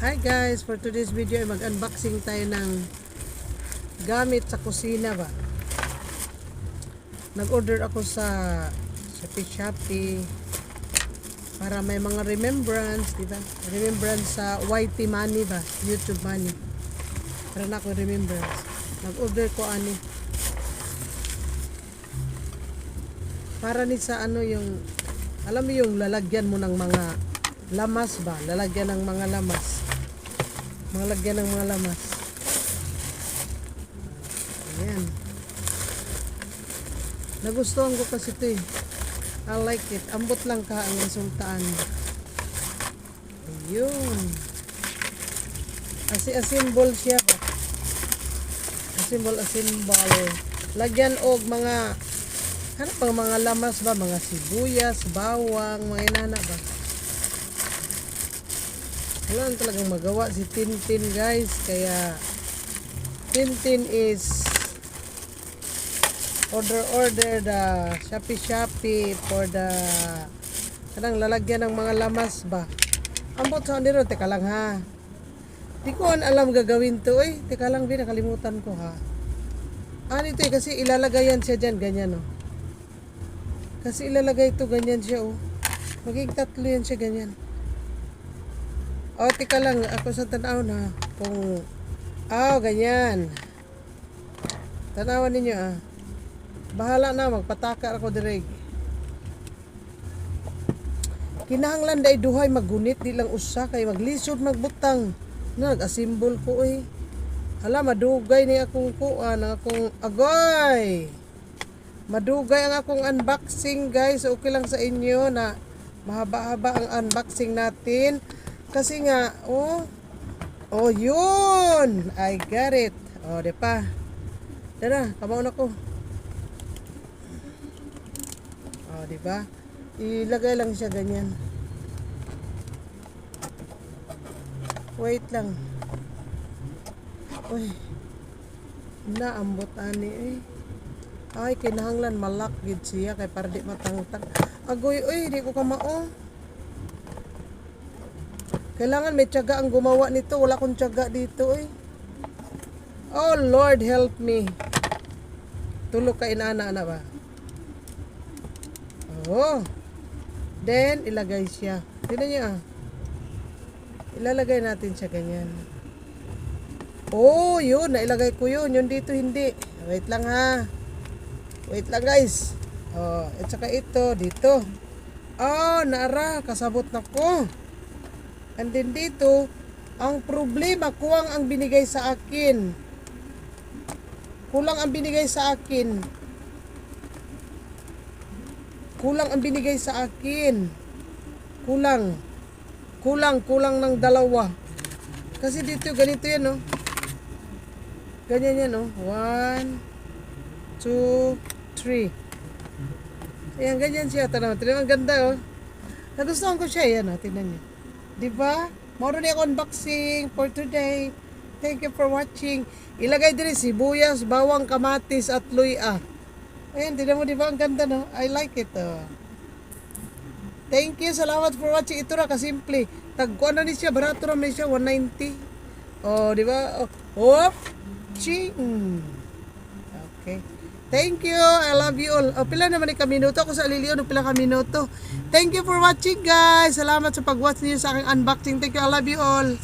Hi guys, for today's video ay mag-unboxing tayo ng gamit sa kusina ba. Nag-order ako sa Shopee para may mga remembrance, di ba? Remembrance sa YT money ba, YouTube money. Para na ako remembrance. Nag-order ko ani. Para ni sa ano yung, alam mo yung lalagyan mo ng mga lamas ba? Lalagyan ng mga lamas. Malagyan ng mga lamas. Ayan. Nagustuhan ko kasi ito eh. I like it. Ambot lang ka ang resultaan. Ayun. Assemble siya ba? Assemble. Lagyan og mga hanap pang mga lamas ba? Mga sibuyas, bawang, mga inana ba? Wala talagang magawa si Tintin guys, kaya Tintin is order the Shopee for the kanang lalagyan ng mga lamas ba. Ambot sa niro, teka lang ha, di ko alam gagawin to eh, teka lang din, nakalimutan ko ha. Ito eh, kasi ilalagay yan siya dyan, ganyan oh. Kasi ilalagay ito ganyan siya oh, maging tatlo yan siya ganyan. O, tika lang, ako sa tanaw na kung, ganyan. Tanawan ninyo bahala na, magpataka ako direk. Kinahanglan day duhay magunit, di lang usa, kay maglisod magbutang. Nag-assemble ko eh. Hala, madugay ni akong kuan, akong agoy. Madugay ang akong unboxing guys, okay lang sa inyo na mahaba-haba ang unboxing natin. Kasi nga, yun! I got it. Di pa. Tara, kamaon ako. Di ba? Ilagay lang siya ganyan. Wait lang. Uy. Naambot ani eh. Ay, kinahanglan malak gid siya kay para di matangtang. Agoy, di ko kamao. Kailangan may tiyaga ang gumawa nito. Wala akong tiyaga dito eh. Oh Lord, help me. Tulog ka inana ba? Then, ilagay siya. Tignan niyo Ilalagay natin siya ganyan. Yun. Nailagay ko yun. Yun dito hindi. Wait lang ha. Wait lang guys. At saka ito, dito. Naara. Kasabot na ko. And then dito, ang problema, kulang ang binigay sa akin. Kulang ang binigay sa akin. Kulang ng dalawa. Kasi dito, ganito yan, Ganyan yan, 1, 2, 3. Ayan, ganyan siya. Tanaw, ang ganda, Nagustuhan ko siya, yan, tingnan niyo. Diba? Moro ni ako unboxing for today. Thank you for watching. Ilagay din sibuyas, bawang, kamatis at luya. Ayan, tignan mo, diba? Ang ganda, no? I like it, Thank you. Salamat for watching. Ito na, kasimple. Tagkuan na ni siya. Barato na siya. 190. Diba? Ching. Okay. Thank you. I love you all. Pila naman ni kaminuto. Ako sa Alilio, pila kaminuto. Thank you for watching, guys. Salamat sa pag-watch niyo sa aking unboxing. Thank you. I love you all.